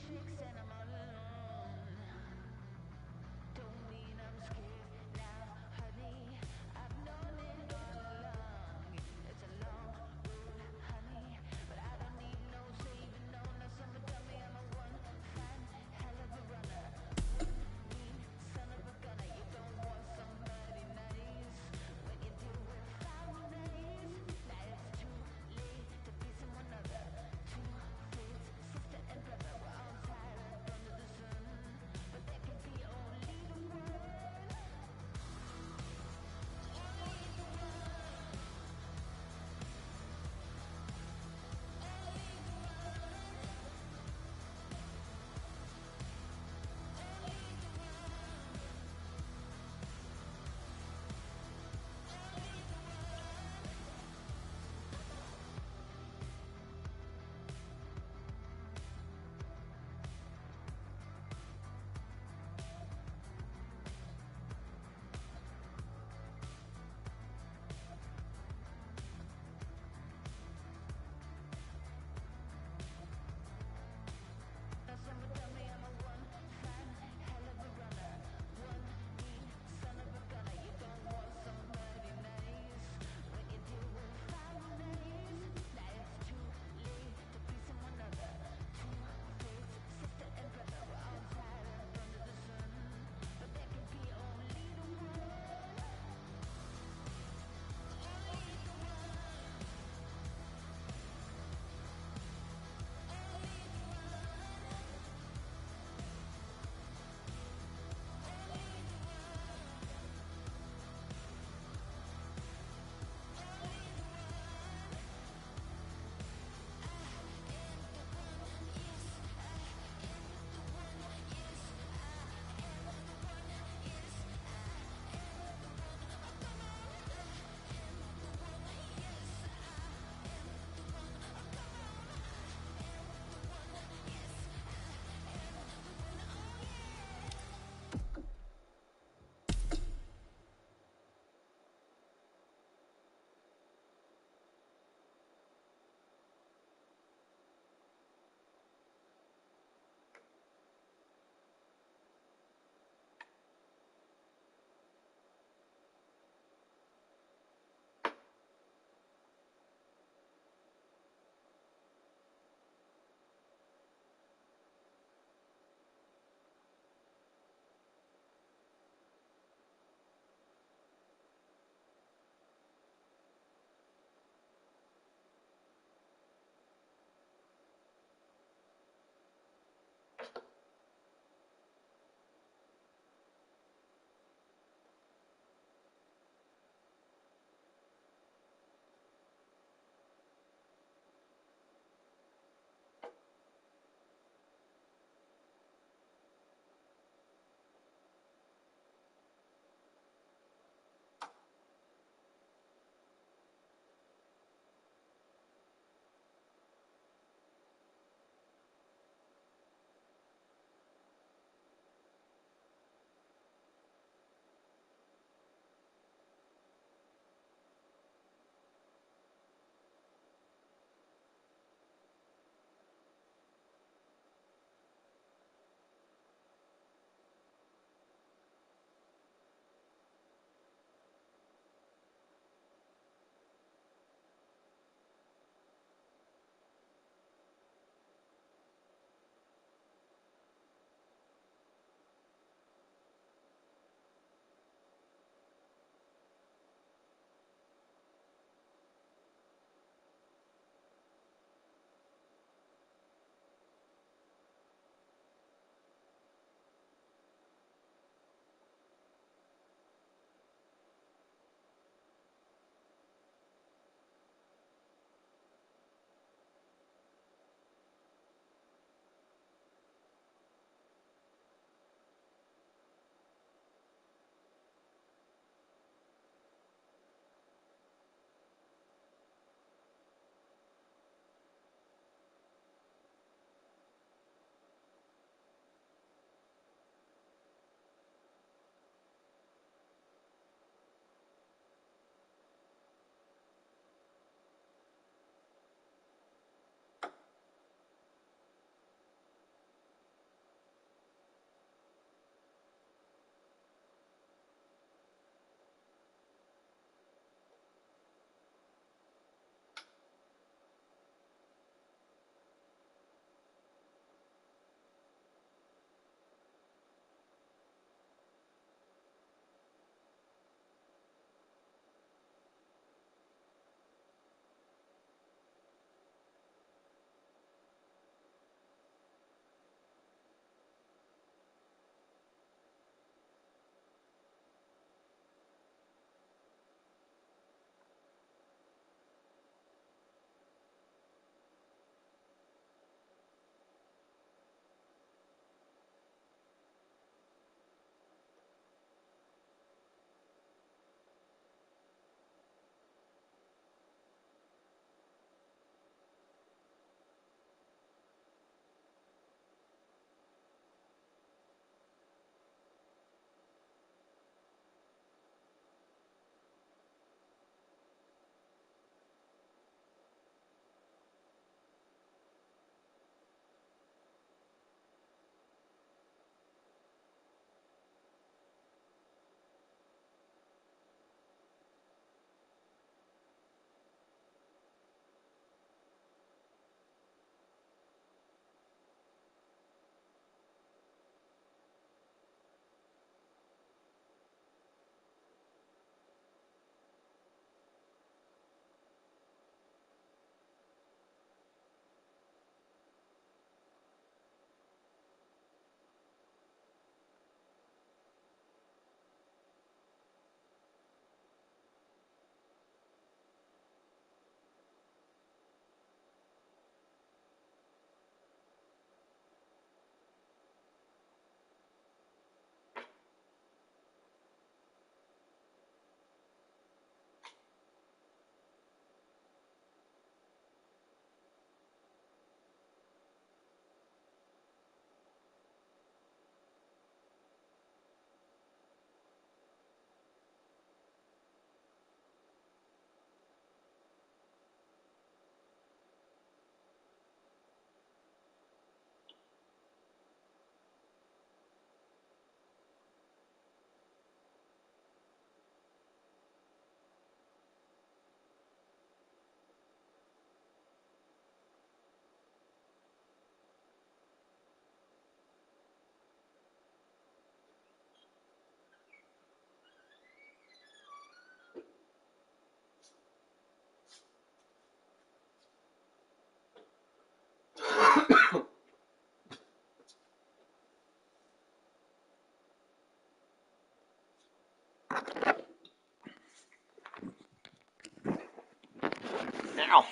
tricks and I'm all alone. Don't mean I'm scared now, honey. I've known it all along. It's a long road, honey, but I don't need no saving. No, now someone tell me I'm a one fine hell of a runner. One mean son of a gunner. You don't want somebody nice when you deal with foul days. Now it's too late to be someone other. Two fates, sister and brother. We're all tired of now.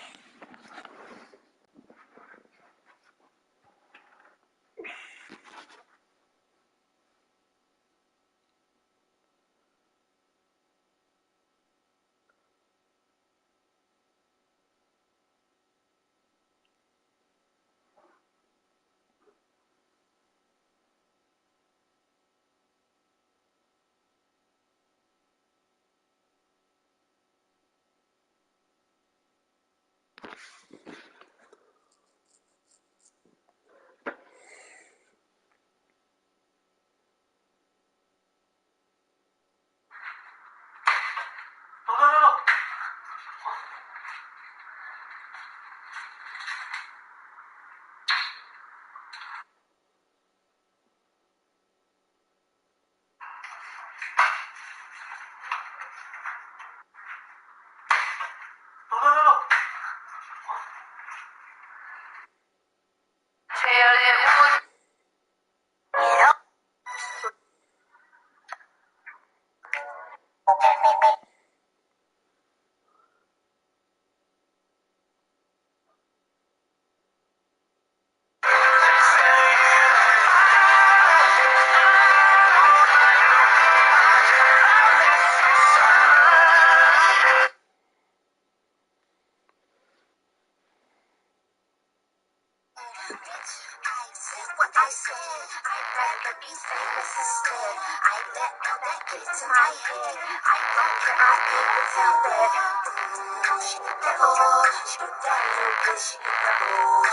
What I said, I'd rather be famous instead. I let all that get to my head. I don't care, I think it's out there. Shoot that ball, shoot that little shoot that ball.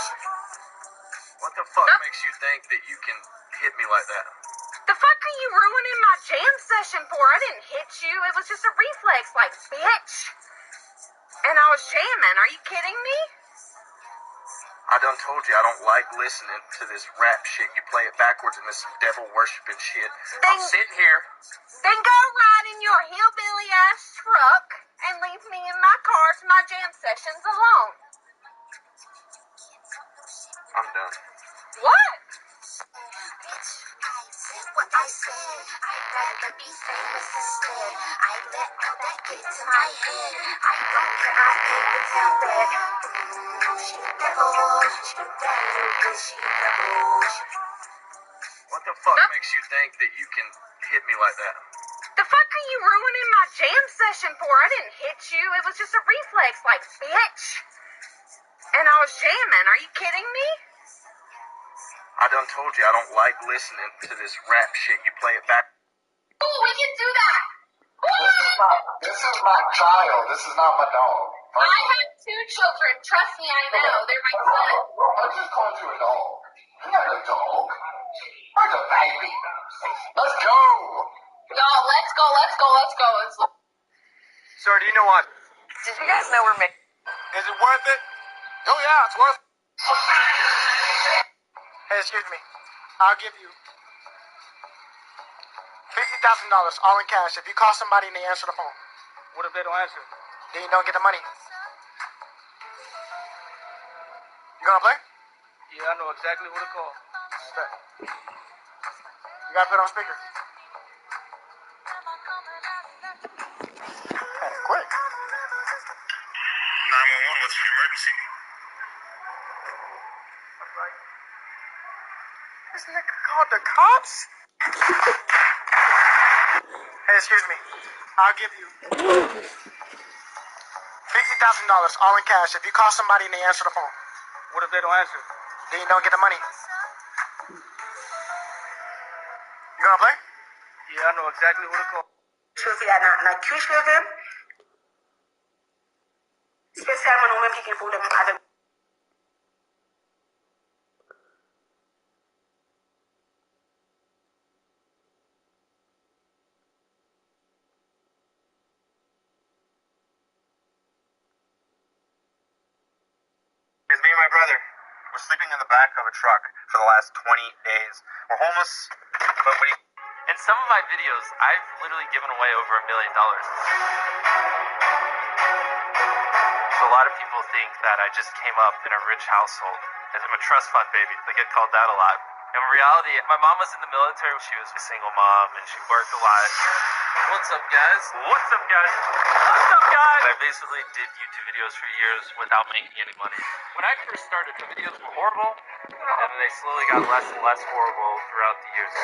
What the fuck makes you think that you can hit me like that? The fuck are you ruining my jam session for? I didn't hit you. It was just a reflex, like, bitch. And I was jamming. Are you kidding me? I done told you I don't like listening to this rap shit. You play it backwards and this devil worshiping shit. I'm sitting here. Then go ride in your hillbilly ass truck and leave me in my car to my jam sessions alone. I'm done. What? What I said, I'd rather be famous instead. I let all that get to my head. I don't care, I think it's out there. Shoot that ball, shoot that little shoot that ball. What the fuck makes you think that you can hit me like that? The fuck are you ruining my jam session for? I didn't hit you. It was just a reflex, like, bitch. And I was jamming. Are you kidding me? I done told you I don't like listening to this rap shit. You play it back. Oh, we can do that. This is my child. This is not my dog. I have 2 children. Trust me, I know. They're my son. I just called you a dog. You're not a dog. You're a baby. Let's go. Y'all, let's go. Sir, do you know what? Did you guys know we're making... Is it worth it? Oh yeah, it's worth it. Hey, excuse me. I'll give you $50,000 all in cash if you call somebody and they answer the phone. What if they don't answer? Then you don't get the money. You gonna play? Yeah, I know exactly who to call. Bet. You gotta put it on speaker. Kinda quick. 911, what's your emergency? This nigga called the cops? Hey, excuse me. I'll give you $50,000 all in cash if you call somebody and they answer the phone. What if they don't answer? Then you don't get the money. You gonna play? Yeah, I know exactly who to call. Chuzia na Q7. Spesialmente no memang kita boleh ada. It's me and my brother. We're sleeping in the back of a truck for the last 20 days. We're homeless, but we... In some of my videos, I've literally given away over $1 million. So a lot of people think that I just came up in a rich household. And I'm a trust fund baby. I get called that a lot. In reality, my mom was in the military. She was a single mom, and she worked a lot. What's up, guys? What's up, guys? What's up, guys? I basically did YouTube videos for years without making any money. When I first started, the videos were horrible, and then they slowly got less and less horrible throughout the years.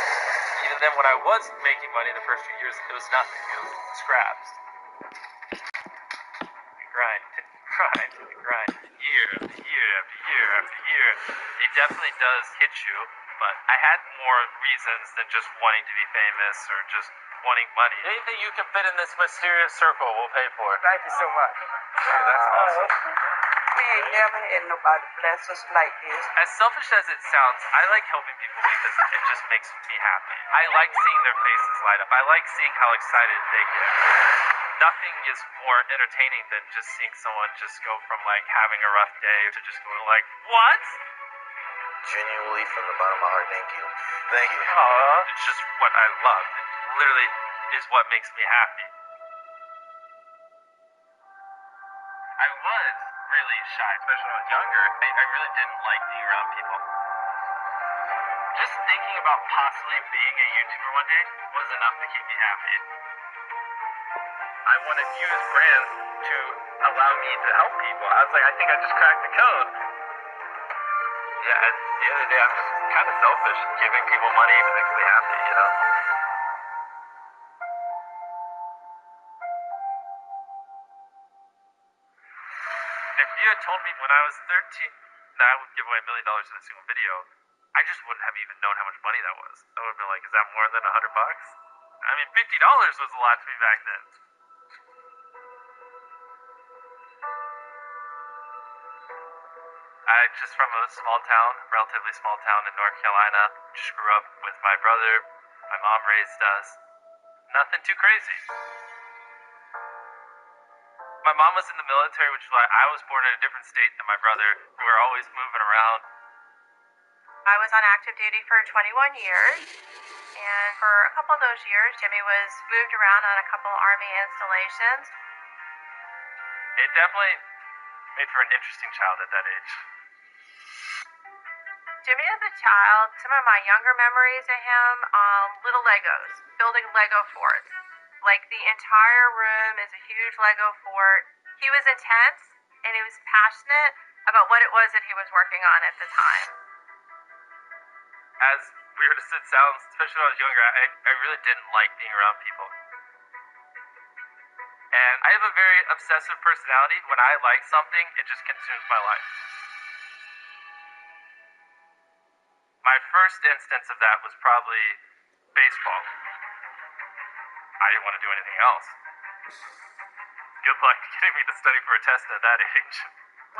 Even then, when I was making money the first few years, it was nothing. It was scraps. Grind, year after year after year after year. It definitely does hit you, but I had more reasons than just wanting to be famous or just wanting money. Anything you can fit in this mysterious circle, we'll pay for. Thank you so much. Dude, that's awesome. We ain't never had nobody bless us like this. As selfish as it sounds, I like helping people because it just makes me happy. I like seeing their faces light up. I like seeing how excited they get. Nothing is more entertaining than just seeing someone just go from like having a rough day to just going like, what? Genuinely, from the bottom of my heart, thank you. Thank you. It's just what I love. It literally is what makes me happy. I was really shy, especially when I was younger. I really didn't like being around people. Just thinking about possibly being a YouTuber one day was enough to keep me happy. I wanted you as brands to allow me to help people. I was like, I think I just cracked the code. Yeah, at the end of the day, I'm just kind of selfish, giving people money even makes me happy, you know? If you had told me when I was 13 that I would give away $1 million in a single video, I just wouldn't have even known how much money that was. I would have been like, is that more than $100? I mean, $50 was a lot to me back then. I just from a small town, relatively small town in North Carolina. Just grew up with my brother. My mom raised us. Nothing too crazy. My mom was in the military, which is why I was born in a different state than my brother. We were always moving around. I was on active duty for 21 years, and for a couple of those years, Jimmy was moved around on a couple Army installations. It definitely made for an interesting child at that age. Jimmy as a child, some of my younger memories of him, little Legos, building Lego forts. Like the entire room is a huge Lego fort. He was intense and he was passionate about what it was that he was working on at the time. As weird as it sounds, especially when I was younger, I really didn't like being around people. And I have a very obsessive personality. When I like something, it just consumes my life. My first instance of that was probably baseball. I didn't want to do anything else. Good luck getting me to study for a test at that age.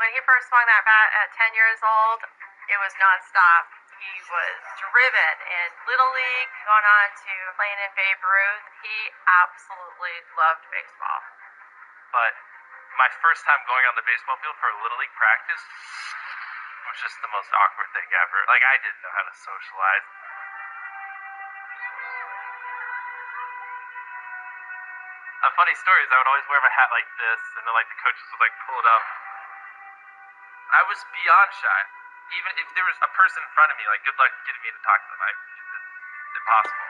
When he first swung that bat at 10 years old, it was nonstop. He was driven in Little League, going on to playing in Babe Ruth. He absolutely loved baseball. But my first time going on the baseball field for a Little League practice was just the most awkward thing ever. Like, I didn't know how to socialize. A funny story is I would always wear my hat like this, and then, like, the coaches would, like, pull it up. I was beyond shy. Even if there was a person in front of me, like, good luck getting me to talk to them. It's impossible.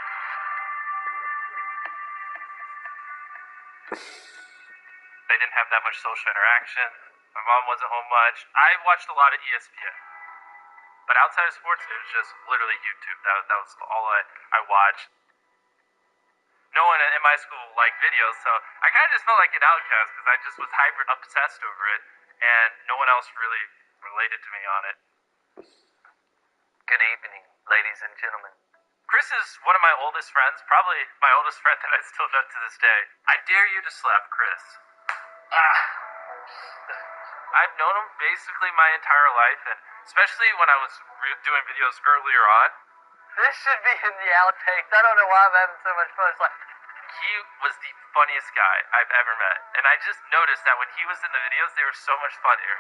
They didn't have that much social interaction. My mom wasn't home much. I watched a lot of ESPN. But outside of sports, it was just literally YouTube. That was all I watched. No one in my school liked videos, so I kind of just felt like an outcast because I just was hyper obsessed over it, and no one else really related to me on it. Good evening, ladies and gentlemen. Chris is one of my oldest friends, probably my oldest friend that I still know to this day. I dare you to slap Chris. I've known him basically my entire life, and especially when I was doing videos earlier on. This should be in the outtakes. I don't know why I'm having so much fun. It's like, he was the funniest guy I've ever met. And I just noticed that when he was in the videos, they were so much funnier.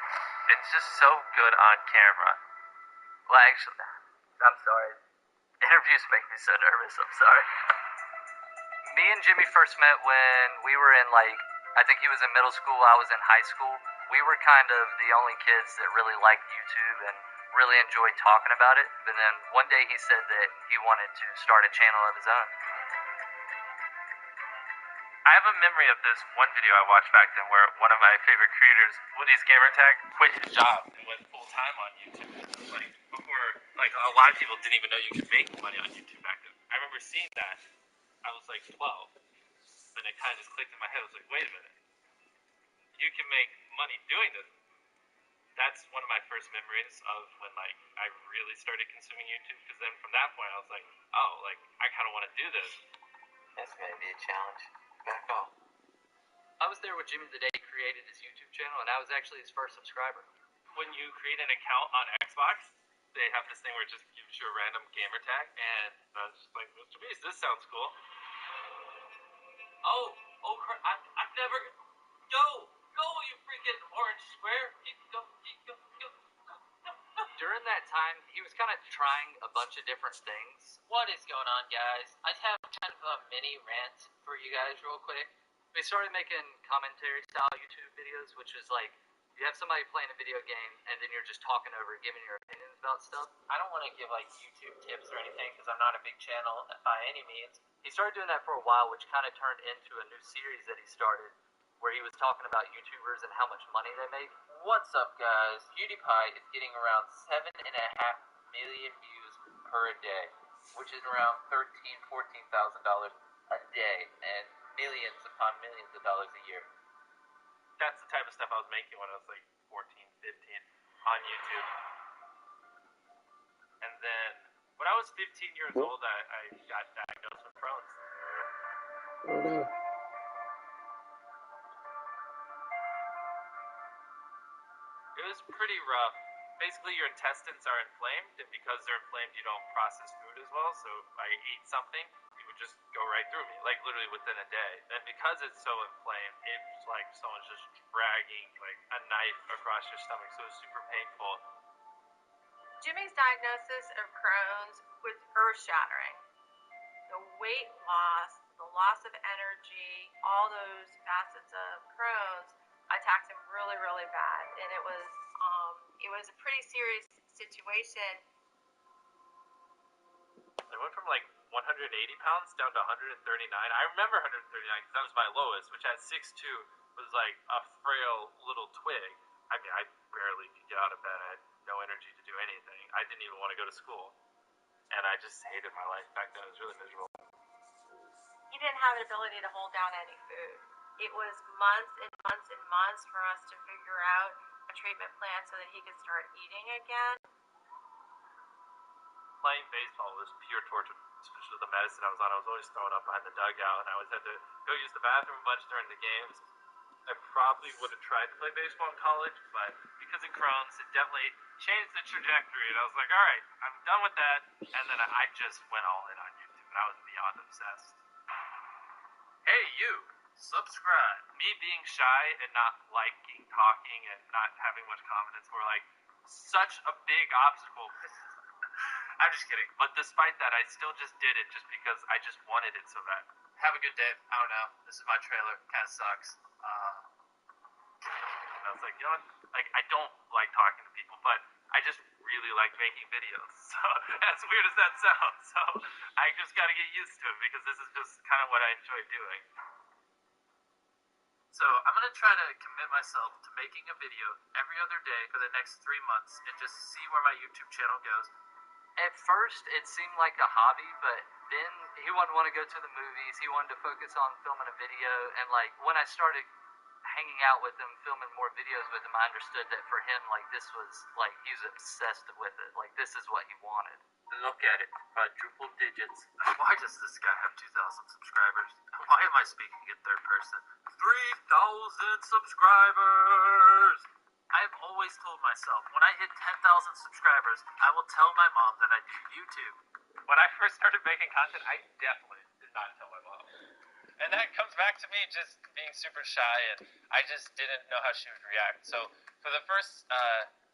It's just so good on camera. Well, actually, I'm sorry. Interviews make me so nervous. I'm sorry. Me and Jimmy first met when we were in, like, I think he was in middle school, I was in high school. We were kind of the only kids that really liked YouTube, and really enjoyed talking about it. But then one day he said that he wanted to start a channel of his own. I have a memory of this one video I watched back then where one of my favorite creators, Woody's Gamertag, quit his job and went full time on YouTube. Like before, like a lot of people didn't even know you could make money on YouTube back then. I remember seeing that. I was like 12, and it kind of just clicked in my head. I was like, wait a minute, you can make money doing this. That's one of my first memories of when like I really started consuming YouTube. Because then from that point, I was like, oh, like I kind of want to do this. That's going to be a challenge. Back off. I was there when Jimmy the Day created his YouTube channel, and I was actually his first subscriber. When you create an account on Xbox, they have this thing where it just gives you a random gamer tag, and I was just like, Mr. Beast, this sounds cool. I've never. Go, you freaking orange square. Go. During that time, he was kind of trying a bunch of different things. What is going on, guys? I have kind of a mini rant for you guys real quick. We started making commentary style YouTube videos, which is like you have somebody playing a video game and then you're just talking over it, giving your opinions about stuff. I don't want to give like YouTube tips or anything because I'm not a big channel by any means. He started doing that for a while, which kind of turned into a new series that he started where he was talking about YouTubers and how much money they make. What's up, guys? PewDiePie is getting around 7.5 million views per day, which is around $14,000 a day, and millions upon millions of dollars a year. That's the type of stuff I was making when I was like 14, 15 on YouTube. And then when I was 15 years old, I got diagnosed with Crohn's. Oh no. It was pretty rough. Basically, your intestines are inflamed, and because they're inflamed, you don't process food as well. So if I ate something, it would just go right through me, like literally within a day. And because it's so inflamed, it's like someone's just dragging like a knife across your stomach. So it's super painful. Jimmy's diagnosis of Crohn's was earth-shattering. The weight loss, the loss of energy, all those facets of Crohn's attacked him really, really bad, and it was a pretty serious situation. I went from like 180 pounds down to 139. I remember 139 because that was my lowest, which at 6'2" was like a frail little twig. I mean, I barely could get out of bed. I had no energy to do anything. I didn't even want to go to school, and I just hated my life back then. It was really miserable. He didn't have an ability to hold down any food. It was months and months and months for us to figure out a treatment plan so that he could start eating again. Playing baseball was pure torture, especially with the medicine I was on. I was always thrown up behind the dugout, and I always had to go use the bathroom a bunch during the games. I probably would have tried to play baseball in college, but because of Crohn's, it definitely changed the trajectory. And I was like, all right, I'm done with that. And then I just went all in on YouTube, and I was beyond obsessed. Hey, you, subscribe. Me being shy and not liking talking and not having much confidence were like such a big obstacle. I'm just kidding. But despite that, I still just did it just because I just wanted it so bad. Have a good day. I don't know. This is my trailer. Kind of sucks. And I was like, you know what? Like, I don't like talking to people, but I just really like making videos. So, as weird as that sounds, so I just got to get used to it because this is just kind of what I enjoy doing. So, I'm going to try to commit myself to making a video every other day for the next 3 months and just see where my YouTube channel goes. At first, it seemed like a hobby, but then he wouldn't want to go to the movies. He wanted to focus on filming a video. And, like, when I started hanging out with him, filming more videos with him, I understood that for him, like, this was, like, he was obsessed with it. Like, this is what he wanted. Look at it. Quadruple digits. Why does this guy have 2,000 subscribers? Why am I speaking in third person? 3,000 subscribers! I've always told myself, when I hit 10,000 subscribers, I will tell my mom that I do YouTube. When I first started making content, I definitely did not tell my mom. And that comes back to me just being super shy, and I just didn't know how she would react. So for the first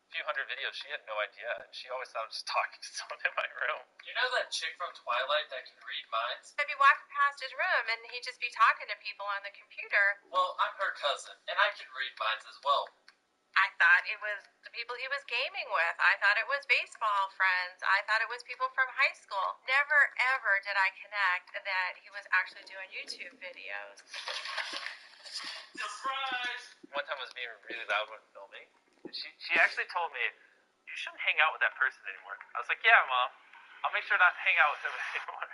few hundred videos, she had no idea. She always thought I was just talking to someone in my room. You know that chick from Twilight that can read minds? I'd be walking past his room and he'd just be talking to people on the computer. Well, I'm her cousin, and I can read minds as well. I thought it was the people he was gaming with. I thought it was baseball friends. I thought it was people from high school. Never, ever did I connect that he was actually doing YouTube videos. Surprise! One time I was being really loud when filming. She actually told me, you shouldn't hang out with that person anymore. I was like, yeah, Mom. I'll make sure not to hang out with them anymore.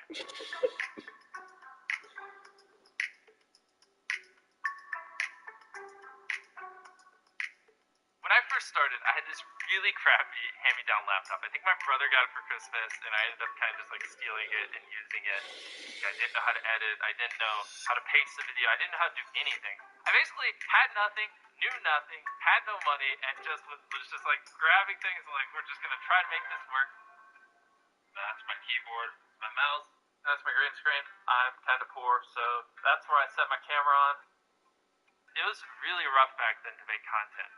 When I first started, I had this really crappy hand-me-down laptop. I think my brother got it for Christmas, and I ended up kind of just like stealing it and using it. I didn't know how to edit. I didn't know how to paste the video. I didn't know how to do anything. I basically had nothing, knew nothing, had no money, and just was just like grabbing things and like, we're just gonna try to make this work. That's my keyboard, my mouse, that's my green screen. I'm kind of poor, so that's where I set my camera on. It was really rough back then to make content.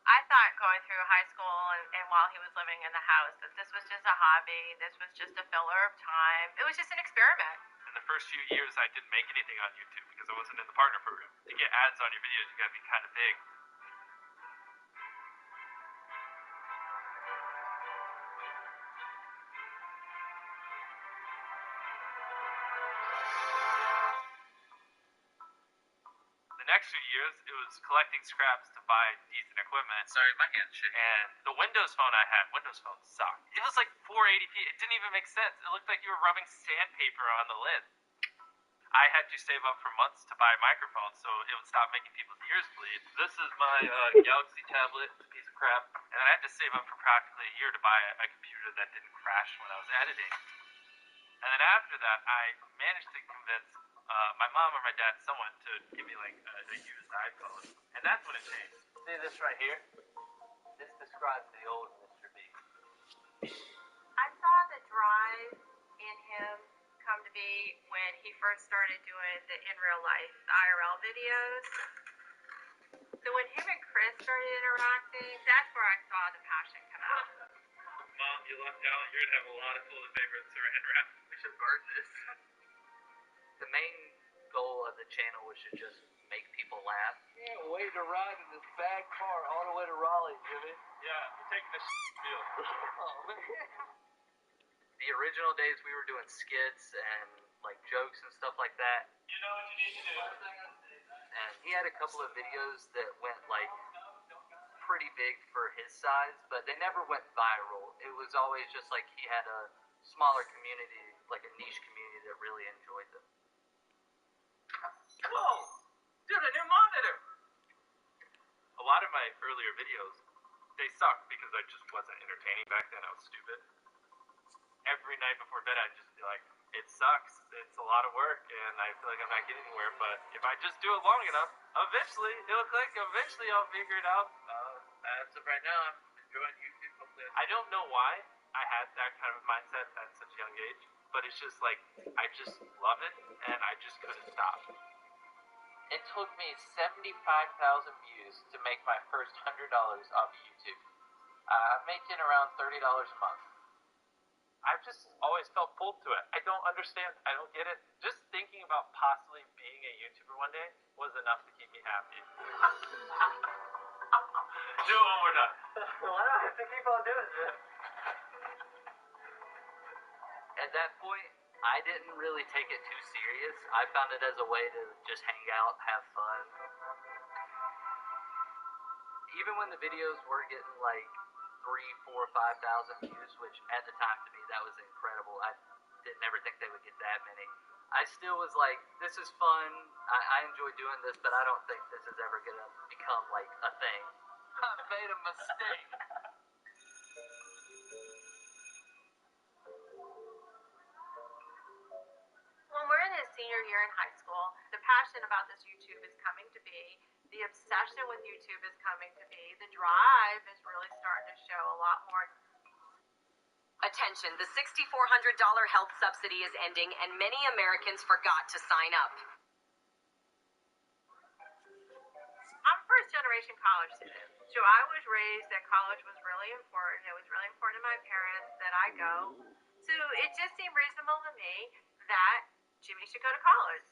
I thought going through high school and while he was living in the house that this was just a hobby, this was just a filler of time. It was just an experiment. In the first few years, I didn't make anything on YouTube because I wasn't in the partner program. To get ads on your videos, you gotta be kind of big. The next few years, it was collecting scraps to buy decent equipment. Sorry, my hand's shaking. And the Windows phone I had, Windows Phone sucked. It was like 480p. It didn't even make sense. It looked like you were rubbing sandpaper on the lid. I had to save up for months to buy a microphone so it would stop making people's ears bleed. This is my Galaxy tablet, piece of crap. And then I had to save up for practically a year to buy a computer that didn't crash when I was editing. And then after that, I managed to convince my mom or my dad, someone, to give me like a used iPhone. And that's when it changed. See this right here? This describes the old Mr. B. I saw the drive in him come to be when he first started doing the in real life, the IRL videos. So when him and Chris started interacting, that's where I saw the passion come out. Mom, you left out. You're gonna have a lot of toilet paper and saran wrap. We should burn this. The main goal of the channel was to just make people laugh. Can't wait to ride in this bad car all the way to Raleigh, Jimmy. Yeah, you're taking a deal. Oh, man. The original days we were doing skits and like jokes and stuff like that. You know what you need to do. And he had a couple of videos that went like pretty big for his size, but they never went viral. It was always just like he had a smaller community, like a niche community that really enjoyed them. Whoa! Dude, a new monitor! A lot of my earlier videos, they sucked because I just wasn't entertaining back then. I was stupid. Every night before bed, I'd just be like, it sucks. It's a lot of work, and I feel like I'm not getting anywhere. But if I just do it long enough, eventually, it'll click. Eventually, I'll figure it out. As of right now, I'm enjoying YouTube. Hopefully, I don't know why I had that kind of mindset at such a young age, but it's just like, I just love it, and I just couldn't stop. it took me 75,000 views to make my first $100 off YouTube. I'm making around $30 a month. I've just always felt pulled to it. I don't understand. I don't get it. Just thinking about possibly being a YouTuber one day was enough to keep me happy. Do it one more time. Why do I have to keep on doing this? At that point, I didn't really take it too serious. I found it as a way to just hang out, have fun. Even when the videos were getting like 3, 4, 5,000 views, which at the time to me that was incredible. I didn't ever think they would get that many. I still was like, this is fun. I enjoy doing this, but I don't think this is ever gonna become like a thing. I made a mistake. When we're in his senior year in high school, the passion about this YouTube is coming to be. The obsession with YouTube is coming to be. The drive is really starting to show a lot more. Attention, the $6,400 health subsidy is ending and many Americans forgot to sign up. I'm a first-generation college student, so I was raised that college was really important. It was really important to my parents that I go. So it just seemed reasonable to me that Jimmy should go to college.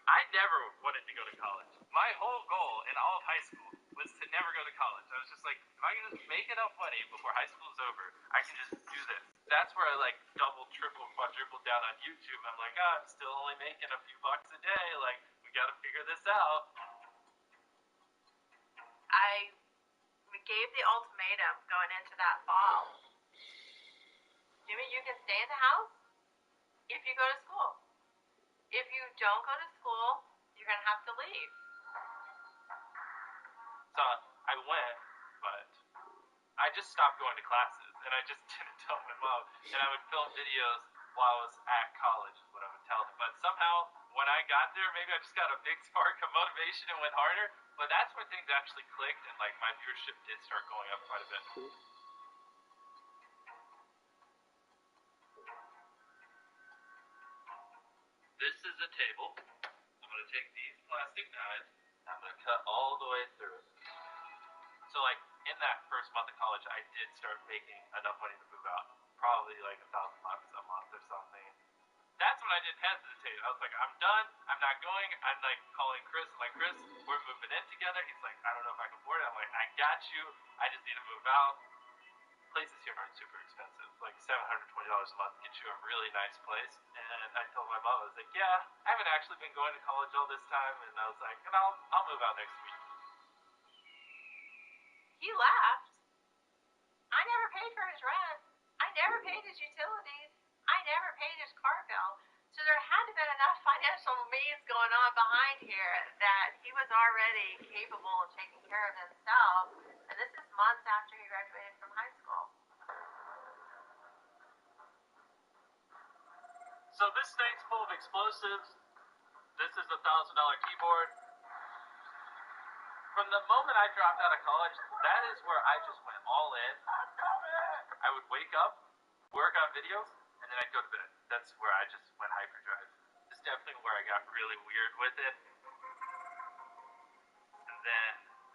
I never wanted to go to college. My whole goal in all of high school was to never go to college. I was just like, if I can just make enough money before high school is over, I can just do this. That's where I like double, triple, quadruple down on YouTube. I'm like, I'm still only making a few bucks a day. Like, we got to figure this out. I gave the ultimatum going into that fall. Jimmy, you can stay in the house if you go to school. If you don't go to school, you're going to have to leave. So I went, but I just stopped going to classes, and I just didn't tell my mom. And I would film videos while I was at college is what I would tell them. But somehow, when I got there, maybe I just got a big spark of motivation and went harder. But that's when things actually clicked, and like my viewership did start going up quite a bit. This is a table. I'm going to take these plastic knives, and I'm going to cut all the way through it. So like in that first month of college, I did start making enough money to move out. Probably like $1,000 a month or something. That's when I didn't hesitate. I was like, I'm done. I'm not going. I'm like calling Chris. I'm like, Chris, we're moving in together. He's like, I don't know if I can afford it. I'm like, I got you. I just need to move out. Places here aren't super expensive. Like $720 a month gets you a really nice place. And I told my mom, I was like, yeah, I haven't actually been going to college all this time. And I was like, and I'll move out next week. He left. I never paid for his rent. I never paid his utilities. I never paid his car bill. So there had to have been enough financial means going on behind here that he was already capable of taking care of himself. And this is months after he graduated from high school. So this thing's full of explosives. This is a $1,000 keyboard. From the moment I dropped out of college, that is where I just went all in. I would wake up, work on videos, and then I'd go to bed. That's where I just went hyperdrive. It's definitely where I got really weird with it. And then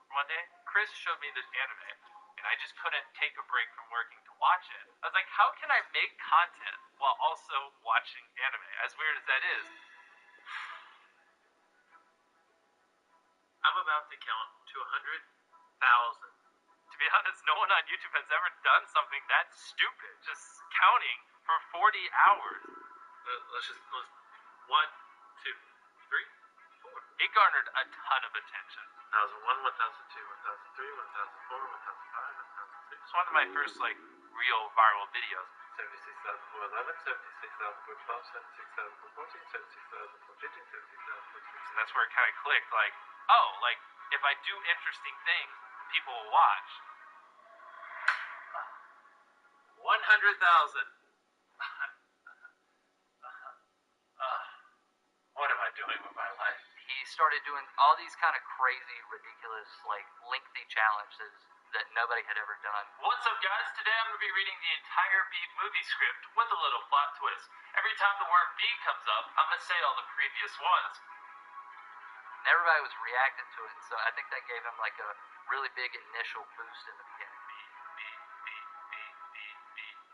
one day, Chris showed me this anime, and I just couldn't take a break from working to watch it. I was like, how can I make content while also watching anime? As weird as that is. I'm about to count to 100,000. To be honest, no one on YouTube has ever done something that stupid. Just counting for 40 hours. Let's 1, 2, 3, 4. It garnered a ton of attention. 1001, 1002, 1003, 1004, 1005, 1006. It's one of my first like real viral videos. 76,411, 76,412, 76,414, 76,415, 76,416. And that's where it kind of clicked. Like, oh, like if I do interesting things, people will watch. 100,000. What am I doing with my life? He started doing all these kind of crazy, ridiculous, like lengthy challenges that nobody had ever done. What's up, guys? Today I'm going to be reading the entire B movie script with a little plot twist. Every time the word B comes up, I'm going to say all the previous ones. And everybody was reacting to it, so I think that gave him like a really big initial boost in the beginning.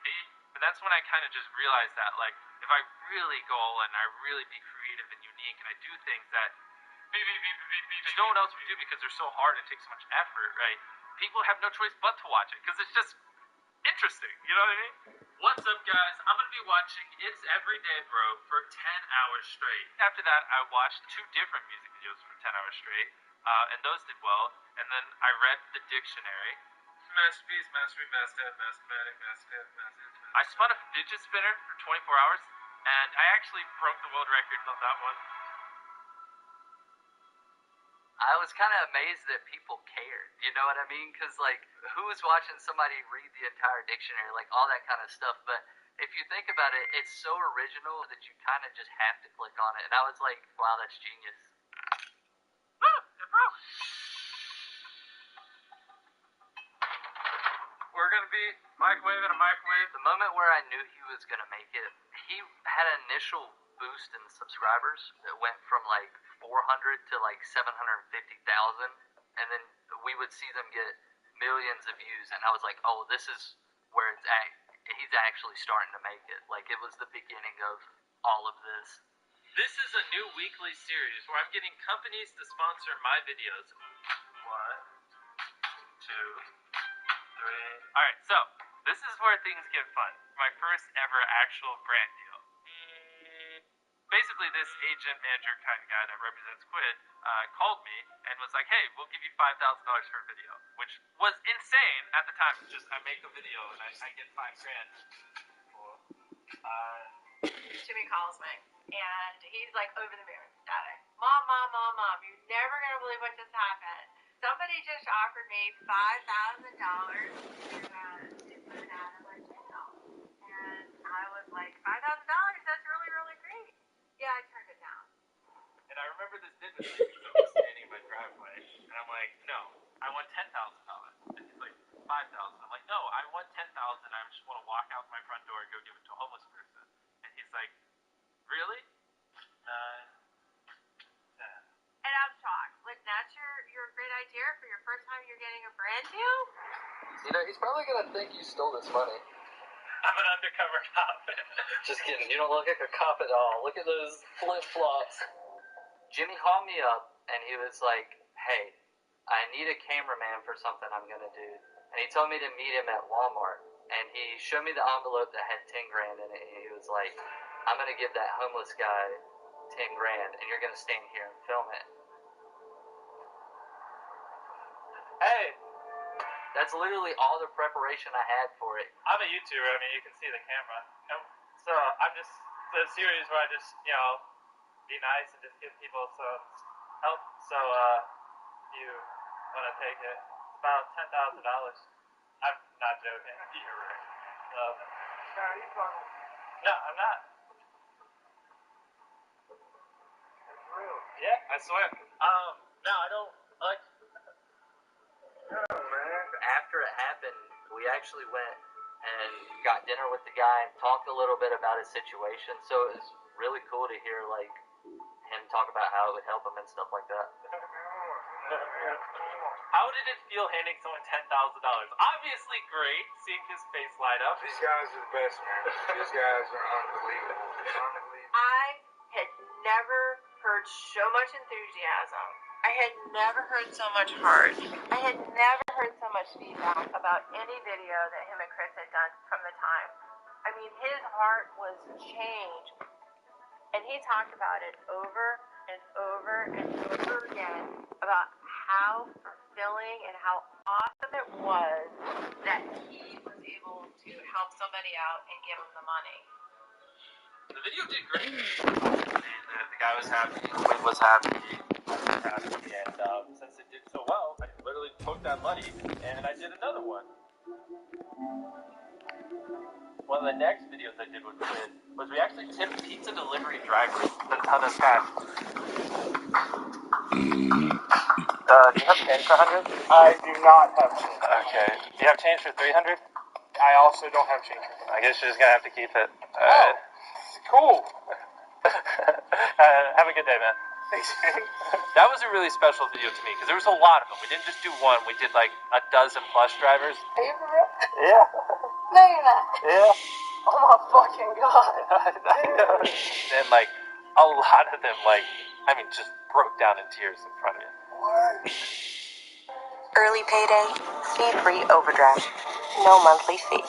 B. And that's when I kind of just realized that, like, if I really go all in, I really be creative and unique, and I do things that just no one else would do because they're so hard and take so much effort, right? People have no choice but to watch it because it's just interesting, you know what I mean? What's up, guys? I'm going to be watching It's Everyday Bro for 10 hours straight. After that, I watched 2 different music videos for 10 hours straight, and those did well. And then I read the dictionary. Masterpiece, mastery, masthead, mathematic, masthead, masthead. I spun a fidget spinner for 24 hours, and I actually broke the world record on that one. I was kind of amazed that people cared, you know what I mean? Because, like, who was watching somebody read the entire dictionary, like, all that kind of stuff? But if you think about it, it's so original that you kind of just have to click on it. And I was like, wow, that's genius. It broke. We're going to be microwaving a microwave. The moment where I knew he was going to make it, he had an initial boost in subscribers that went from, like, 400 to like 750,000, and then we would see them get millions of views, and I was like, oh, this is where it's at. He's actually starting to make it. Like, it was the beginning of all of this. This is a new weekly series where I'm getting companies to sponsor my videos. 1, 2, 3. Alright, so, this is where things get fun. My first ever actual brand deal. Basically, this agent manager kind of guy that represents Quid called me and was like, hey, we'll give you $5,000 for a video, which was insane at the time. It's just, I make a video and I get $5,000. Jimmy calls me, and he's like over the moon, ecstatic. Mom, you're never going to believe what just happened. Somebody just offered me $5,000 to put an ad on my channel. And I was like, $5,000? That's really, really great. Yeah, I turned it down. And I remember this dude was leaving, standing in my driveway, and I'm like, no, I want $10,000. And he's like, $5,000. I'm like, no, I want $10,000. I just want to walk out my front door and go give it to a homeless person. And he's like, really? 9, 10. And I'm shocked. Like, that's your great idea for your first time you're getting a brand deal? You know, he's probably gonna think you stole this money. I'm an undercover cop. Just kidding, you don't look like a cop at all. Look at those flip-flops. Jimmy called me up, and he was like, hey, I need a cameraman for something I'm gonna do. And he told me to meet him at Walmart. And he showed me the envelope that had 10 grand in it, and he was like, I'm gonna give that homeless guy 10 grand, and you're gonna stand here and film it. Hey, that's literally all the preparation I had for it. I'm a YouTuber. I mean, you can see the camera. And so I'm just, it's a series where I just, you know, be nice and just give people some help. So, if you want to take it, it's about $10,000. I'm not joking. You're right. No, I'm not. It's real. Yeah, I swear. No, I don't, like, Oh, man. After it happened, we actually went and got dinner with the guy and talked a little bit about his situation. So it was really cool to hear, like, him talk about how it would help him and stuff like that. How did it feel handing someone $10,000? Obviously great, seeing his face light up. These guys are the best, man. These guys are unbelievable. Unbelievable. I had never heard so much enthusiasm. I had never heard so much heart. I had never heard so much feedback about any video that him and Chris had done from the time. I mean, his heart was changed. And he talked about it over and over and over again about how fulfilling and how awesome it was that he was able to help somebody out and give him the money. The video did great. The guy was happy, Quinn was happy, and since it did so well, I literally took that money and I did another one. One of the next videos I did with Quinn was we actually tipped pizza delivery drivers a ton of cash. Do you have change for 100? I do not have change. Okay. Do you have change for 300? I also don't have change. I guess you're just gonna have to keep it. Oh, cool. Have a good day, man. Thanks, man. That was a really special video to me because there was a lot of them. We didn't just do one. We did like a dozen plus drivers. Are you for real? Yeah. No, you're not. Yeah. Oh my fucking god. I know. And like a lot of them, like, I mean, just broke down in tears in front of me. Early payday, fee-free overdraft, no monthly fee.